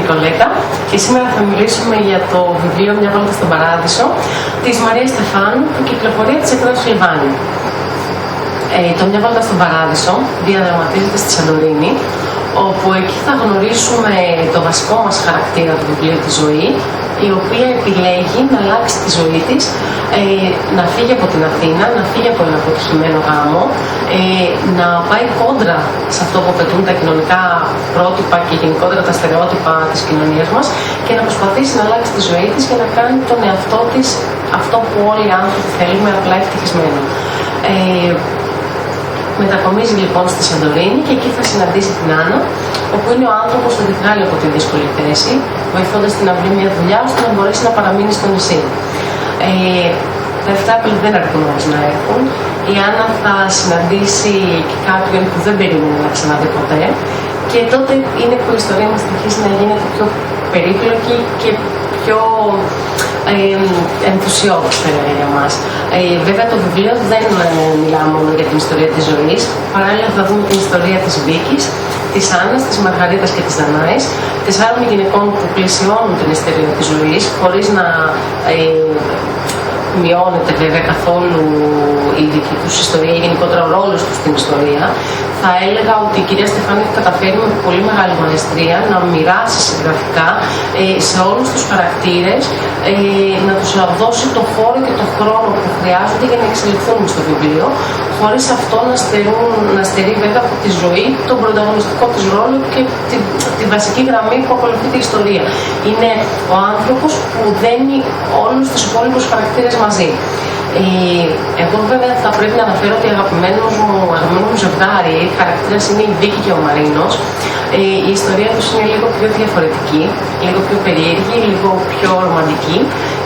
Νικολέτα και σήμερα θα μιλήσουμε για το βιβλίο «Μια βόλτα στον Παράδεισο» της Μαρίας Στεφάνου που κυκλοφορεί της εκδόσης Λιβάνι. Το «Μια βόλτα στον Παράδεισο» διαδραματίζεται στη Σαντορίνη, όπου εκεί θα γνωρίσουμε το βασικό μας χαρακτήρα του βιβλίου, τη ζωή, η οποία επιλέγει να αλλάξει τη ζωή της, να φύγει από την Αθήνα, να φύγει από ένα αποτυχημένο γάμο, να πάει κόντρα σε αυτό που απαιτούν τα κοινωνικά πρότυπα και γενικότερα τα στερεότυπα της κοινωνίας μας και να προσπαθήσει να αλλάξει τη ζωή της και να κάνει τον εαυτό της αυτό που όλοι οι άνθρωποι θέλουμε, απλά ευτυχισμένο. Μετακομίζει λοιπόν στη Σαντορίνη και εκεί θα συναντήσει την Άννα, όπου είναι ο άνθρωπος που θα τη βγάλει από τη δύσκολη θέση, βοηθώντας την να βρει μια δουλειά ώστε να μπορέσει να παραμείνει στο νησί. Τα 7 Απριλίου δεν αρκούν όμως να έρθουν. Η Άννα θα συναντήσει και κάποιον που δεν περίμενε να ξαναδεί ποτέ, και τότε είναι που η ιστορία μας θα αρχίσει να γίνεται πιο περίπλοκη και πιο ενθουσιώδης, θα έλεγα, για μας. Βέβαια το βιβλίο δεν μιλά μόνο για την ιστορία της ζωής, παράλληλα θα δούμε την ιστορία της Βίκης, της Άννας, της Μαργαρίτας και της Δανάης, 4 γυναικών που πλησιώνουν την ιστορία της ζωής, χωρίς να μειώνεται βέβαια καθόλου η δική τους ιστορία ή γενικότερα ο ρόλος τους στην ιστορία. Θα έλεγα ότι η κυρία Στεφάνου έχει καταφέρει με πολύ μεγάλη μαεστρία να μοιράσει συγγραφικά σε όλους τους χαρακτήρες, να τους δώσει το χώρο και το χρόνο που χρειάζονται για να εξελιχθούν στο βιβλίο, χωρίς αυτό να στερεί βέβαια από τη ζωή, τον πρωταγωνιστικό της ρόλο και τη βασική γραμμή που ακολουθεί τη ιστορία. Είναι ο άνθρωπος που δένει όλους τους υπόλοιπους χαρακτήρες μαζί. Εγώ βέβαια θα πρέπει να αναφέρω ότι αγαπημένο μου ζευγάρι χαρακτήρας είναι η Βίκη και ο Μαρίνος. Η ιστορία τους είναι λίγο πιο διαφορετική, λίγο πιο περίεργη, λίγο πιο ρομαντική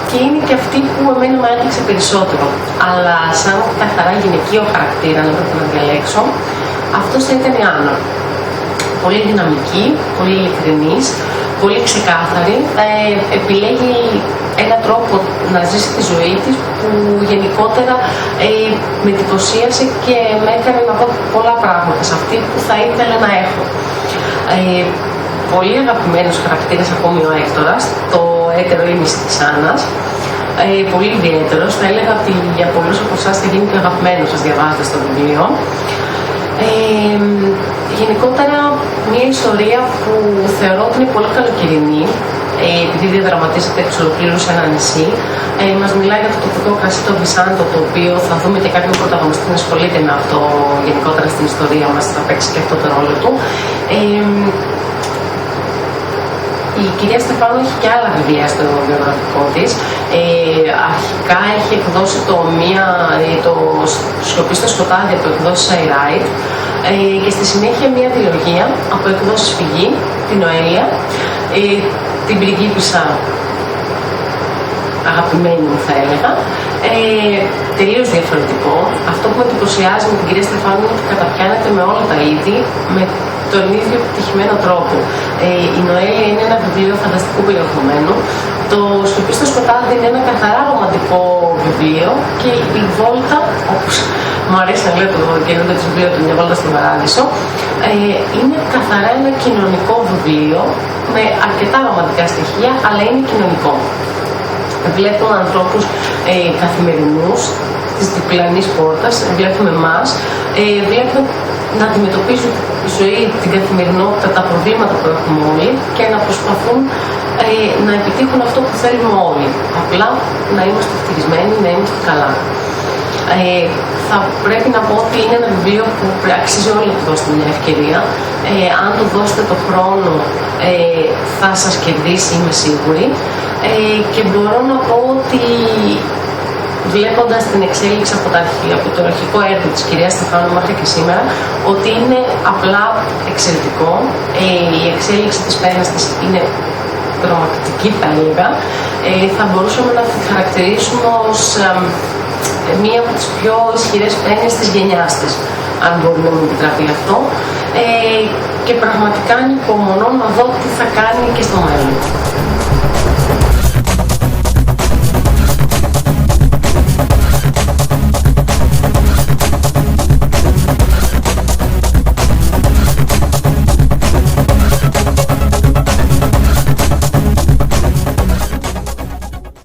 και είναι και αυτή που εμένα μου έδειξε περισσότερο. Αλλά σαν καθαρά γυναικείο χαρακτήρα, να πρέπει να διαλέξω, αυτός θα ήταν η Άννα. Πολύ δυναμική, πολύ ειλικρινής, πολύ ξεκάθαρη, επιλέγει έναν τρόπο να ζήσει τη ζωή της που γενικότερα με εντυπωσίασε και με έκανε να δω πολλά πράγματα σε αυτή που θα ήθελα να έχω. Πολύ αγαπημένος χαρακτήρας ακόμη ο Έκτορας, το έτερο ήμιση της Άννας, πολύ ιδιαίτερος, θα έλεγα ότι για πολλούς από εσάς θα γίνει και αγαπημένος σας διαβάζοντας το βιβλίο. Γενικότερα μια ιστορία που θεωρώ ότι είναι πολύ καλοκαιρινή, επειδή διαδραματίζεται εξ ολοκλήρου σε ένα νησί. Μας μιλάει για το τοπικό κρασί, το Βισάντο, το οποίο θα δούμε και κάποιον πρωταγωνιστή να ασχολείται με αυτό γενικότερα στην ιστορία μας, θα παίξει και αυτό το ρόλο του. Η κυρία Στεφάνου έχει και άλλα βιβλία στο βιογραφικό της. Αρχικά έχει εκδώσει το Σιωπή στο σκοτάδι από εκδόσεις iWrite και στη συνέχεια μια διολογία από εκδόσεις Πηγή, την Νοέλια, την πριγκίπισσα αγαπημένη μου θα έλεγα, τελείως διαφορετικό. Αυτό που με εντυπωσιάζει με την κυρία Στεφάνου είναι ότι καταπιάνεται με όλα τα είδη, με τον ίδιο επιτυχημένο τρόπο. Η Νοέλια είναι ένα βιβλίο φανταστικού περιεχομένου. Το Σιωπή στο σκοτάδι είναι ένα καθαρά ρομαντικό βιβλίο και η Βόλτα, όπως μου αρέσει να λέω το καινούργιο της βιβλίο του «Μια βόλτα στον Παράδεισο», είναι καθαρά ένα κοινωνικό βιβλίο με αρκετά ρομαντικά στοιχεία, αλλά είναι κοινωνικό. Βλέπουμε ανθρώπους καθημερινούς της διπλανής πόρτας, βλέπουμε εμάς, βλέπουμε να αντιμετωπίζουν η ζωή, την καθημερινότητα, τα προβλήματα που έχουμε όλοι και να προσπαθούν να επιτύχουν αυτό που θέλουμε όλοι. Απλά να είμαστε ευτυχισμένοι, να είμαστε καλά. Θα πρέπει να πω ότι είναι ένα βιβλίο που αξίζει όλοι να δώσετε μια ευκαιρία. Αν το δώσετε το χρόνο θα σας κερδίσει, είμαι σίγουρη. Και μπορώ να πω ότι βλέποντας την εξέλιξη από το αρχικό έργο της κυρίας Στεφάνου μέχρι και σήμερα, ότι είναι απλά εξαιρετικό. Η εξέλιξη της πένας της είναι τρομακτική θα έλεγα. Θα μπορούσαμε να τη χαρακτηρίσουμε ως μία από τις πιο ισχυρές πένες της γενιάς της, αν μπορεί να μου επιτραπεί αυτό. Και πραγματικά ανυπομονώ να δω τι θα κάνει και στο μέλλον.